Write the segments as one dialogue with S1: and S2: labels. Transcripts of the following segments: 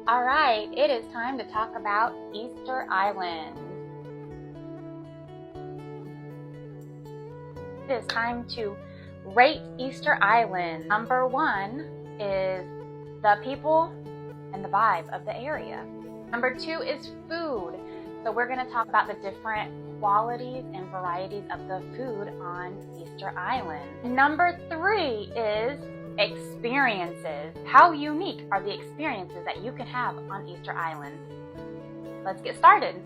S1: All right, it is time to talk about Easter Island. It is time to rate Easter Island. Number one is the people and the vibe of the area. Number two is food. So we're going to talk about the different qualities and varieties of the food on Easter Island. Number three is experiences. How unique are the experiences that you can have on Easter Island? Let's get started.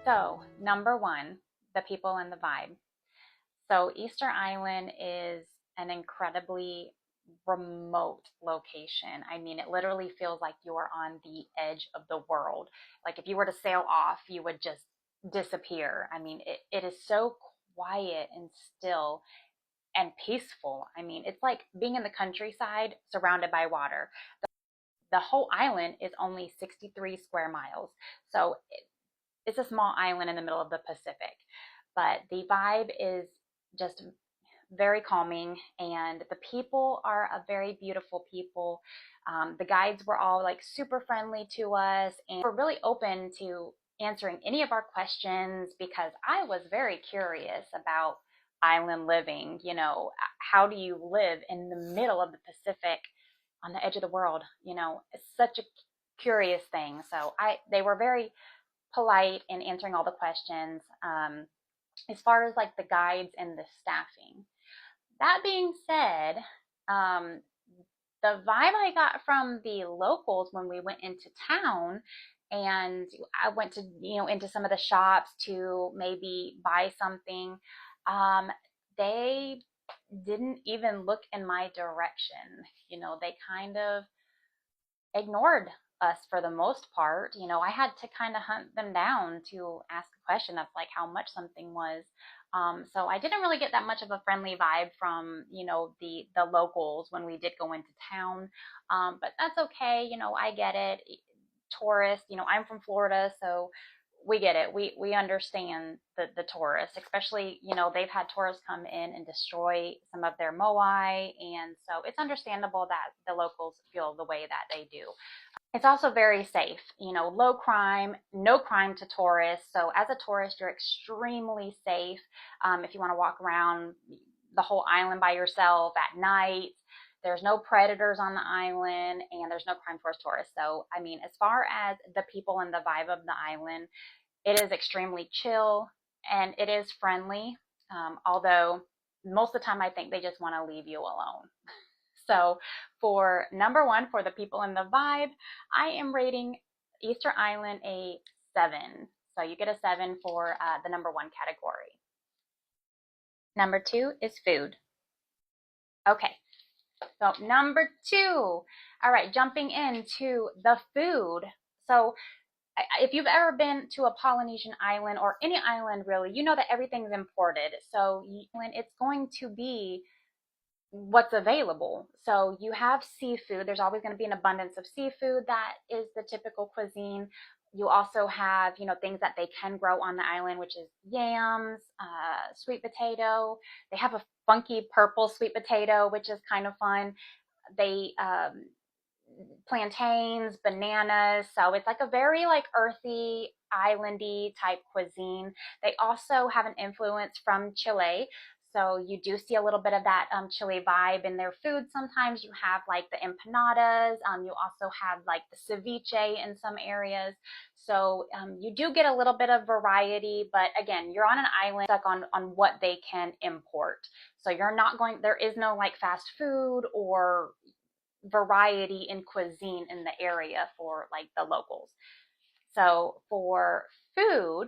S1: So, number one, the people and the vibe. So, Easter Island is an incredibly remote location. I mean, it literally feels like you're on the edge of the world. Like if you were to sail off, you would just disappear. I mean, it is so quiet and still and peaceful. I mean, it's like being in the countryside surrounded by water. The whole island is only 63 square miles. So it's a small island in the middle of the Pacific. But the vibe is just very calming, and the people are a very beautiful people. The guides were all like super friendly to us, and we're really open to answering any of our questions because I was very curious about island living. You know, how do you live in the middle of the Pacific on the edge of the world? You know, it's such a curious thing. So they were very polite in answering all the questions. As far as like the guides and the staffing, that being said, um, the vibe I got from the locals when we went into town and I went to, into some of the shops to maybe buy something, um, they didn't even look in my direction. They kind of ignored us for the most part. I had to kind of hunt them down to ask a question of like how much something was. So I didn't really get that much of a friendly vibe from, the locals when we did go into town. But that's okay. I get it. Tourists, I'm from Florida, so we get it. We understand the tourists, especially, they've had tourists come in and destroy some of their moai. And so it's understandable that the locals feel the way that they do. It's also very safe, low crime, no crime to tourists. So as a tourist, you're extremely safe. If you want to walk around the whole island by yourself at night, there's no predators on the island and there's no crime towards tourists. So, I mean, as far as the people and the vibe of the island, it is extremely chill and it is friendly. Although most of the time I think they just want to leave you alone. So for number one, for the people and the vibe, I am rating Easter Island a 7. So you get a 7 for the number one category. Number two is food. Okay, so number two. All right, jumping into the food. So if you've ever been to a Polynesian island or any island really, you know that everything's imported. So it's going to be what's available. So you have seafood. There's always going to be an abundance of seafood. That is the typical cuisine. You also have, things that they can grow on the island, which is yams, sweet potato. They have a funky purple sweet potato, which is kind of fun. They plantains, bananas. So it's like a very like earthy, islandy type cuisine. They also have an influence from Chile. So you do see a little bit of that Chile vibe in their food. Sometimes you have like the empanadas. You also have like the ceviche in some areas. So you do get a little bit of variety, but again, you're on an island stuck on what they can import. So there is no like fast food or variety in cuisine in the area for like the locals. So for food,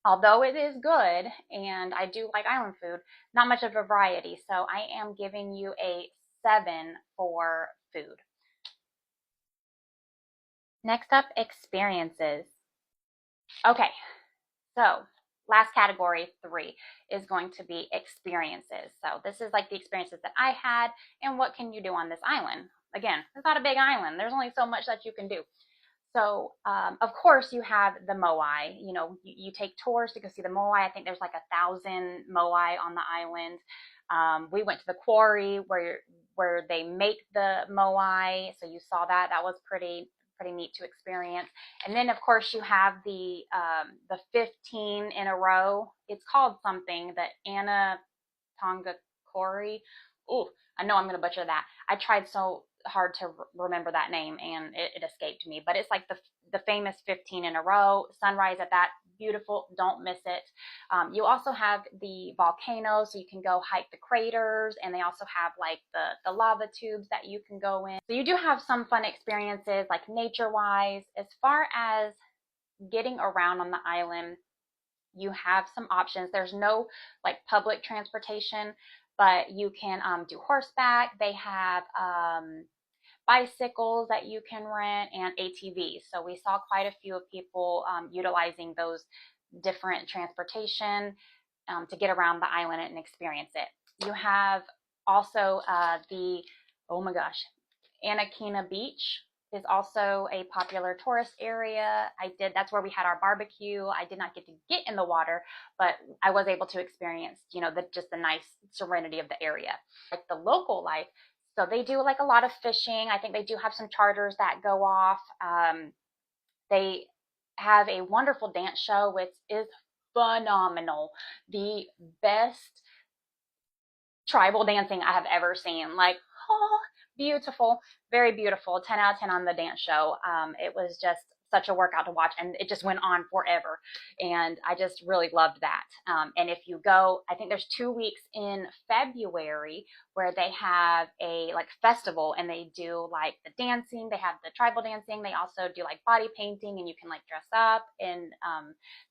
S1: although it is good and I do like island food, not much of a variety. So I am giving you a 7 for food. Next up, experiences. Okay, so last category 3 is going to be experiences. So this is like the experiences that I had and what can you do on this island. Again, it's not a big island. There's only so much that you can do. So, of course, you have the moai. You take tours to go see the moai. I think there's like 1,000 moai on the island. We went to the quarry where they make the moai. So you saw that. That was pretty neat to experience. And then of course you have the 15 in a row. It's called something, the Anna Tonga Corey. Oh, I know I'm going to butcher that. I tried so hard to remember that name and it escaped me. But it's like the famous 15 in a row. Sunrise at that, beautiful. Don't miss it. You also have the volcanoes, so you can go hike the craters, and they also have like the lava tubes that you can go in. So you do have some fun experiences, like nature-wise. As far as getting around on the island, you have some options. There's no like public transportation, but you can do horseback. They have bicycles that you can rent and ATVs. So we saw quite a few of people utilizing those different transportation to get around the island and experience it. You have also oh my gosh, Anakina Beach is also a popular tourist area. That's where we had our barbecue. I did not get to get in the water, but I was able to experience, just the nice serenity of the area. Like the local life, so they do like a lot of fishing. I think they do have some charters that go off. They have a wonderful dance show, which is phenomenal. The best tribal dancing I have ever seen. Like, oh, beautiful, very beautiful. 10 out of 10 on the dance show. It was just such a workout to watch, and it just went on forever. And I just really loved that. And if you go, I think there's 2 weeks in February where they have a like festival, and they do like the dancing. They have the tribal dancing. They also do like body painting, and you can like dress up in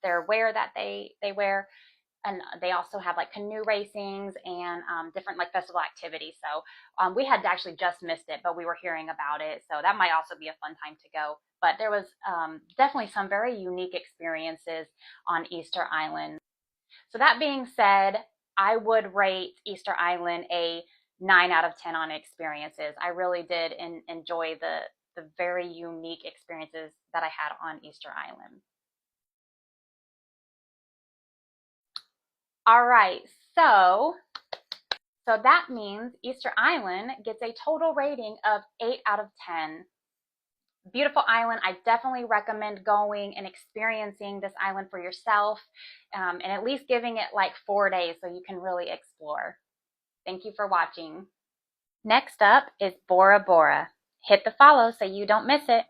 S1: their wear that they wear. And they also have like canoe racings and different like festival activities. So we had actually just missed it, but we were hearing about it. So that might also be a fun time to go. But there was definitely some very unique experiences on Easter Island. So that being said, I would rate Easter Island a 9 out of 10 on experiences. I really did enjoy the very unique experiences that I had on Easter Island. All right, so that means Easter Island gets a total rating of 8 out of 10. Beautiful island. I definitely recommend going and experiencing this island for yourself, and at least giving it like 4 days so you can really explore. Thank you for watching. Next up is Bora Bora. Hit the follow so you don't miss it.